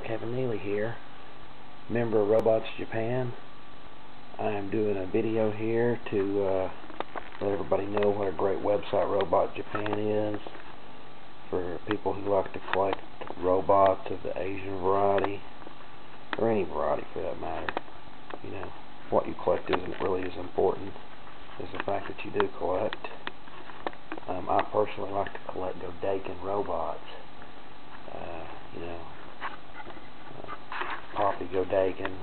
Kevin Neely here, member of Robots Japan. I am doing a video here to let everybody know what a great website Robot Japan is for people who like to collect robots of the Asian variety, or any variety for that matter. You know, what you collect isn't really as important as the fact that you do collect. I personally like to collect Godaikin robots. Poppy Godaikin.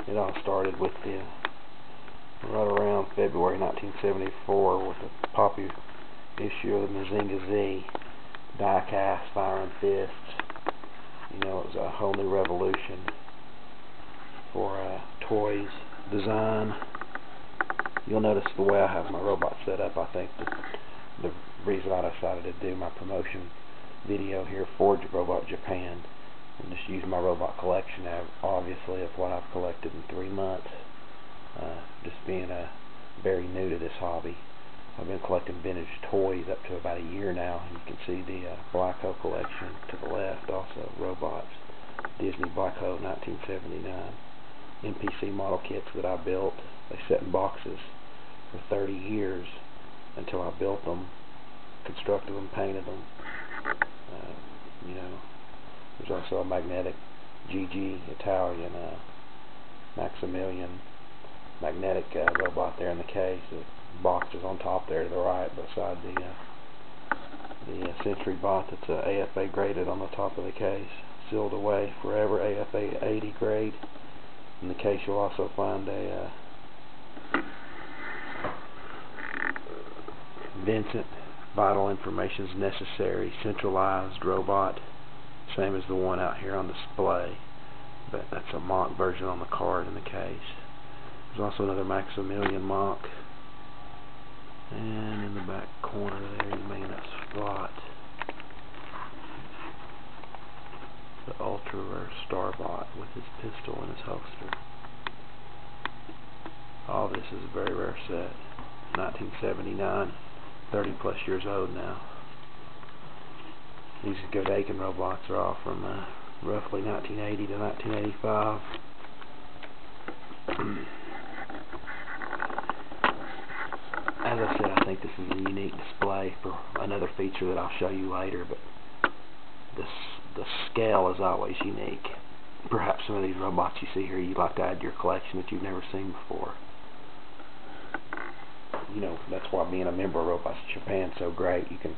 It all started with right around February 1974 with the Poppy issue of the Mazinga Z die-cast Fire and Fists. It was a whole new revolution for toys design. You'll notice the way I have my robot set up. I think that the reason I decided to do my promotion video here for Robot Japan and just use my robot collection, obviously, of what I've collected in 3 months. Just being very new to this hobby. I've been collecting vintage toys up to about a year now, and you can see the Black Hole collection to the left, also robots, Disney Black Hole 1979, NPC model kits that I built. They sat in boxes for 30 years until I built them, constructed them, painted them. There's also a magnetic GG Italian Maximilian magnetic robot there in the case. The box is on top there to the right beside the Century bot that's AFA graded on the top of the case, sealed away forever, AFA 80 grade. In the case you'll also find a Vincent Vital Information is Necessary centralized robot, same as the one out here on display, but that's a mock version on the card in the case. There's also another Maximilian mock, and in the back corner there you may not spot the ultra rare Starbot with his pistol in his holster. All this is a very rare set, 1979, 30 plus years old now. These Godaikin robots are all from roughly 1980 to 1985. As I said, I think this is a unique display for another feature that I'll show you later, but the scale is always unique. Perhaps some of these robots you see here you'd like to add to your collection that you've never seen before. That's why being a member of Robots Japan is so great. You can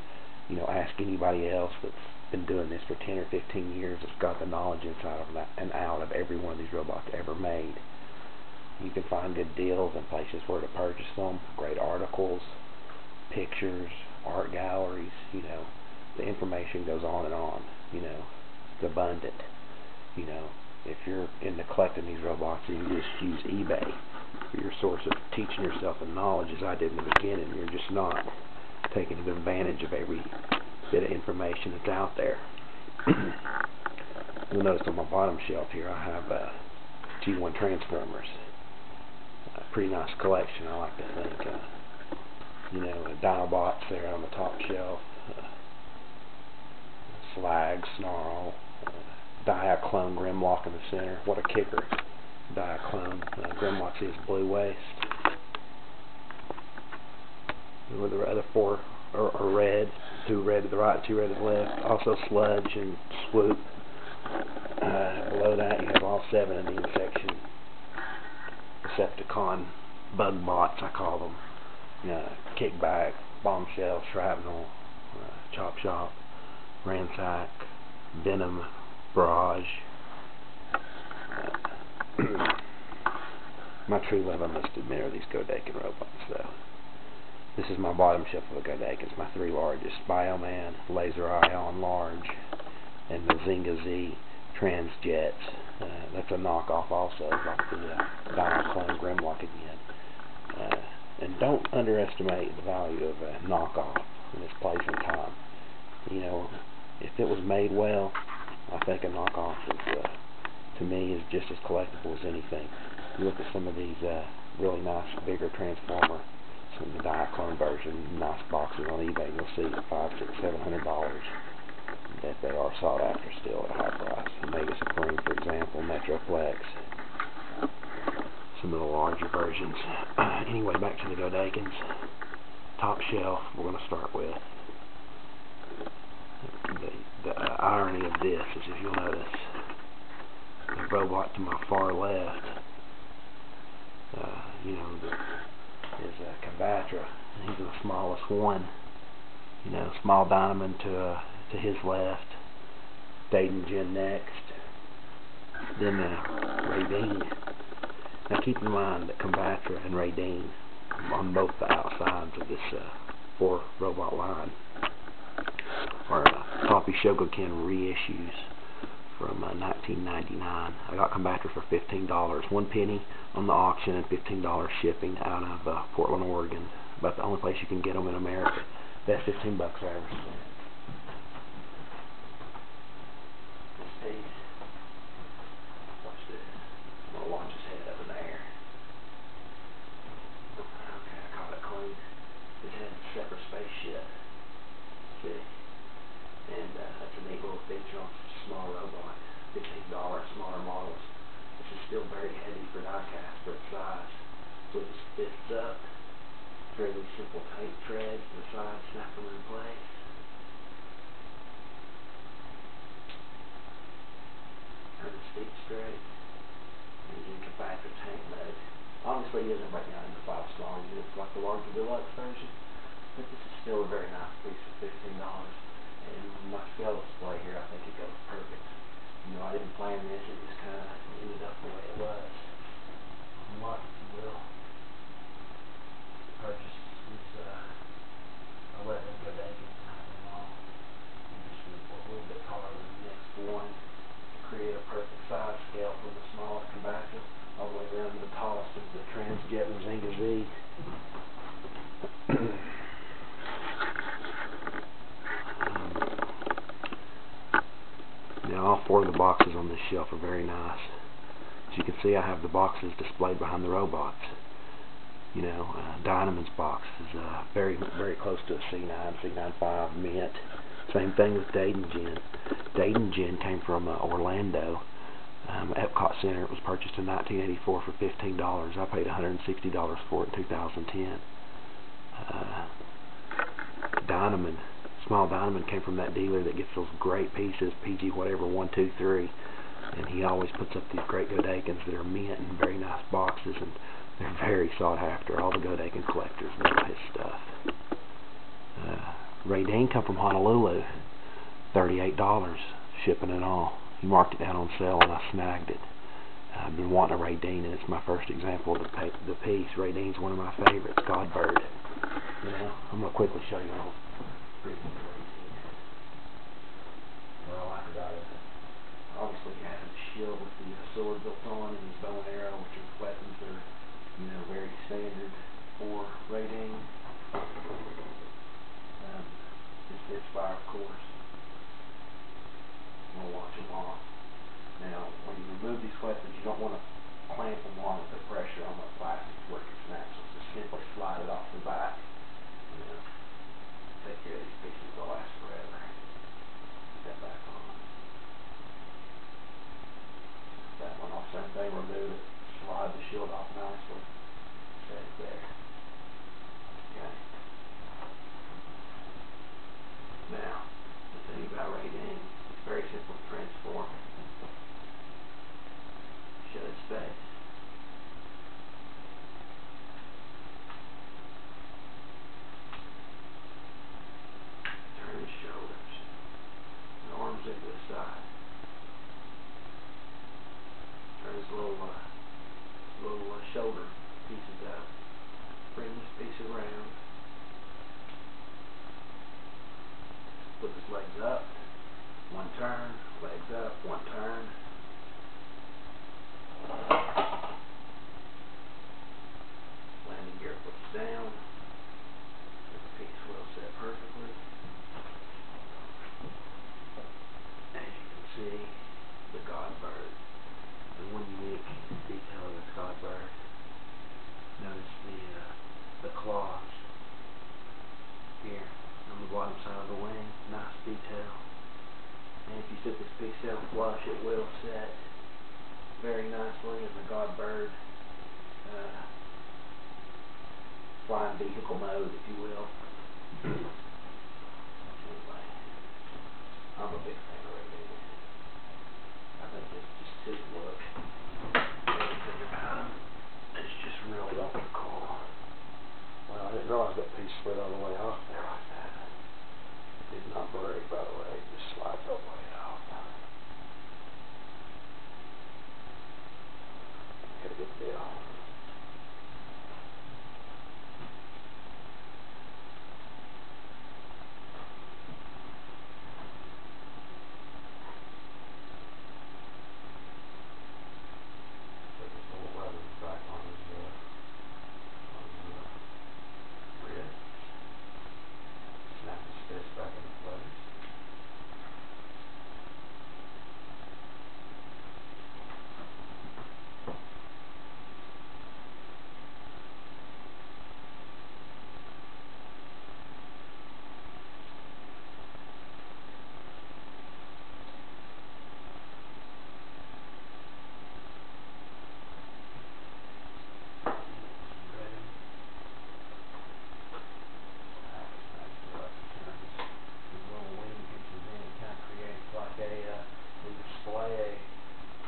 ask anybody else that's been doing this for 10 or 15 years that's got the knowledge inside of that and out of every one of these robots ever made. You can find good deals and places where to purchase them, great articles, pictures, art galleries. The information goes on and on. It's abundant. If you're into collecting these robots, you can just use eBay for your source of teaching yourself and knowledge, as I did in the beginning. You're just not taking advantage of every bit of information that's out there. You'll notice on my bottom shelf here I have G1 Transformers. A pretty nice collection, I like to think. Dinobots there on the top shelf. Slag, Snarl, Diaclone Grimlock in the center. What a kicker. Diaclone Grimlock's his blue waist. Where the other four are red, 2 red to the right, 2 red to the left. Also Sludge and Swoop. Below that you have all 7 in the infection. Decepticon bug bots, I call them. Kickback, Bombshell, Shrapnel, Chop Shop, Ransack, Venom, Barrage. My true love, I must admit, are these Godaikin robots, though. This is my bottom shelf of the Godaikins, my 3 largest: Bioman, Laser Ion Large, and Mazinga Z Transjets. That's a knockoff also, like the Diaclone Grimlock again. And don't underestimate the value of a knockoff in this place and time. If it was made well, I think a knockoff is, to me, is just as collectible as anything. You look at some of these really nice, bigger Transformer, some of the Diaclone version, nice boxes on eBay, you'll see $500, $600, $700. That they are sought after still at a high price. versions. Anyway, back to the Godaikins. Top shelf, we're going to start with. The irony of this is, if you'll notice, the robot to my far left, is Combatra. He's the smallest one. Small Diamond to his left. Godaikin next. Then Raydeen. Now keep in mind that Combatra and Raydeen on both the outsides of this 4 robot line are Poppy Godaikin reissues from 1999. I got Combatra for $15, 1 penny on the auction and $15 shipping out of Portland, Oregon. About the only place you can get them in America. Best $15 I ever spent. This piece. Watch this. I'm gonna launch his head up in the air. Okay, I caught it clean. His head's a separate spaceship. See? And that's a neat little feature on such a small robot. $15, smaller models. This is still very heavy for die cast for its size. So it just fits up. Fairly simple tape threads to the side, snap them in place. Turn the seat straight. Using Combatra tank mode. Honestly, he isn't breaking out into 5 small units like the larger deluxe version, but this is still a very nice piece for $15. And my scale display here, I think it goes perfect. I didn't plan this, it just kind of ended up the way it was. What will purchase these 11 Godaikins and have them all. Just a little bit taller than the next one to create a perfect size scale from the smallest Combatra all the way down to the tallest of the Transjet Mazinga Z. Now all 4 of the boxes on this shelf are very nice. As you can see, I have the boxes displayed behind the robots. Dynaman's box is very, very close to a C9, C95 mint. Same thing with Godaikin. Godaikin came from Orlando, Epcot Center. It was purchased in 1984 for $15. I paid $160 for it in 2010. Dynaman, small Dynaman, came from that dealer that gets those great pieces, PG whatever 1, 2, 3, and he always puts up these great Godaikins that are mint in very nice boxes, and they're very sought after. All the Godaikin collectors love his stuff. Raydeen come from Honolulu, $38, shipping and all. He marked it down on sale and I snagged it. I've been wanting a Raydeen, and it's my first example of the piece. Raydeen's one of my favorites, Godbird. I'm going to quickly show you all. What I like about it, obviously he has a shield with the sword built on, and his bow and arrow, which are weapons that are very standard for Raydeen. His Spitfire, of course. I'm going to launch them off. Now, when you remove these weapons, you don't want to clamp them on with the pressure on the plastic where it can snap. So just simply slide it off the back. Take care of these pieces, they'll last forever. Put that back on. That one off, same thing, remove it. Slide the shield off nicely. Set it there. Okay. Now, the thing about Raydeen, it's very simple to transform. Show his face. Turn his shoulders. The arms into the side. Turn his little shoulder pieces up. Bring this piece around. Put his legs up. 1 turn. Legs up. 1 turn. Landing gear puts down. This piece will set perfectly. As you can see, the Godbird. And one unique detail of this Godbird. Notice the claws here on the bottom side of the wing. Nice detail. And if you set this piece down flush, it will set very nicely, and the Godbird flying vehicle mode, if you will. Anyway, I'm a big fan of it. I think it's just his look. Everything about him is just really ultra cool. Well, I didn't realize that piece slid all the way off there like that. It did not break, by the way. It just slides all the way off. Had a good deal.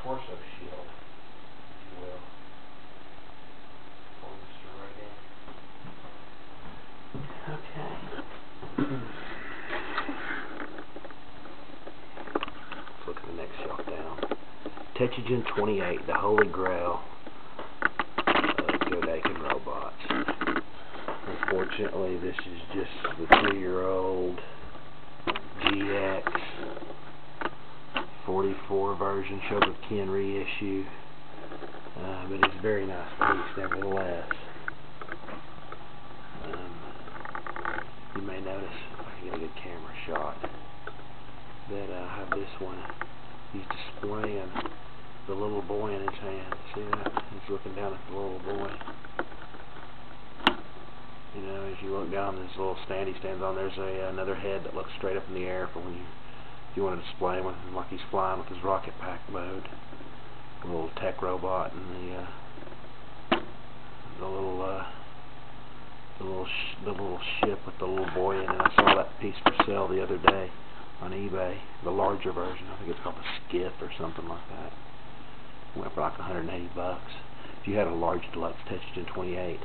Torso shield, if you will. Pull this right in. Okay. Let's look at the next shelf down. Godaikin 28, the holy grail of Godaikin robots. Unfortunately, this is just the 2-year-old GX 44 version, Godaikin reissue, but it's a very nice piece nevertheless. You may notice, if I can get a good camera shot, that I have this one. He's displaying the little boy in his hand. See that? He's looking down at the little boy. You know, as you look down, this little stand he stands on, there's another head that looks straight up in the air for when you want to display him like he's flying with his rocket pack mode. A little tech robot and the little ship with the little boy in it. I saw that piece for sale the other day on eBay, the larger version. I think it's called the Skiff or something like that. Went for like $180. If you had a large deluxe Godaikin 28,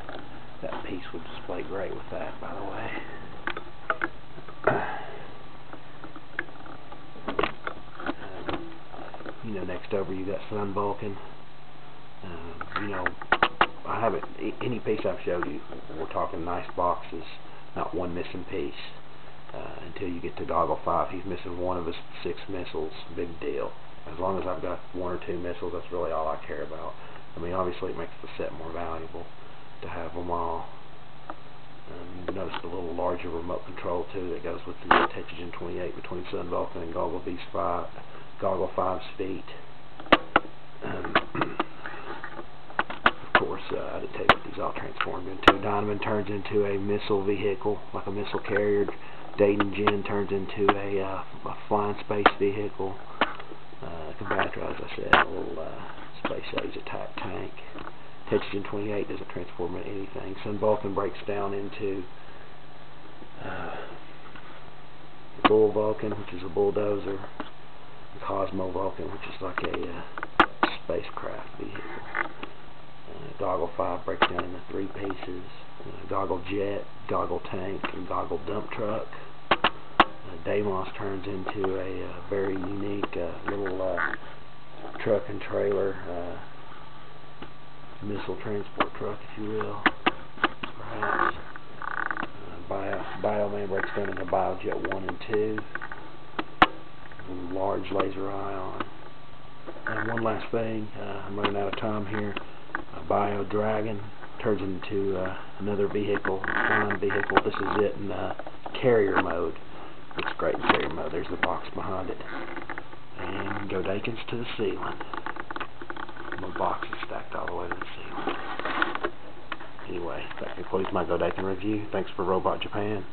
that piece would display great with that, by the way. You know, next over you got Sun Vulcan. You know, I haven't, any piece I've showed you, we're talking nice boxes, not one missing piece. Until you get to Goggle 5, he's missing one of his 6 missiles, big deal. As long as I've got 1 or 2 missiles, that's really all I care about. I mean, obviously it makes the set more valuable to have them all. You notice the little larger remote control too that goes with the Godaikin 28 between Sun Vulcan and Goggle 5's feet. Of course, I didn't tell you what these all transformed into. Diamond turns into a missile vehicle, like a missile carrier. Dayton Jin turns into a flying space vehicle. Combator, as I said, a little space age attack tank. Godaikin 28 doesn't transform into anything. Sun Vulcan breaks down into Bull Vulcan, which is a bulldozer. Cosmo Vulcan, which is like a spacecraft vehicle. Goggle 5 breaks down into 3 pieces. Goggle Jet, Goggle Tank, and Goggle Dump Truck. Deimos turns into a very unique little truck and trailer missile transport truck, if you will, perhaps. Bioman breaks down into Biojet 1 and 2. Large laser ion. And one last thing, I'm running out of time here. Bio Dragon turns into another vehicle, flying vehicle. This is it in carrier mode. Looks great in carrier mode. There's the box behind it. And Godaikins to the ceiling. My box is stacked all the way to the ceiling. Anyway, that concludes my Godaikin review. Thanks for Robot Japan.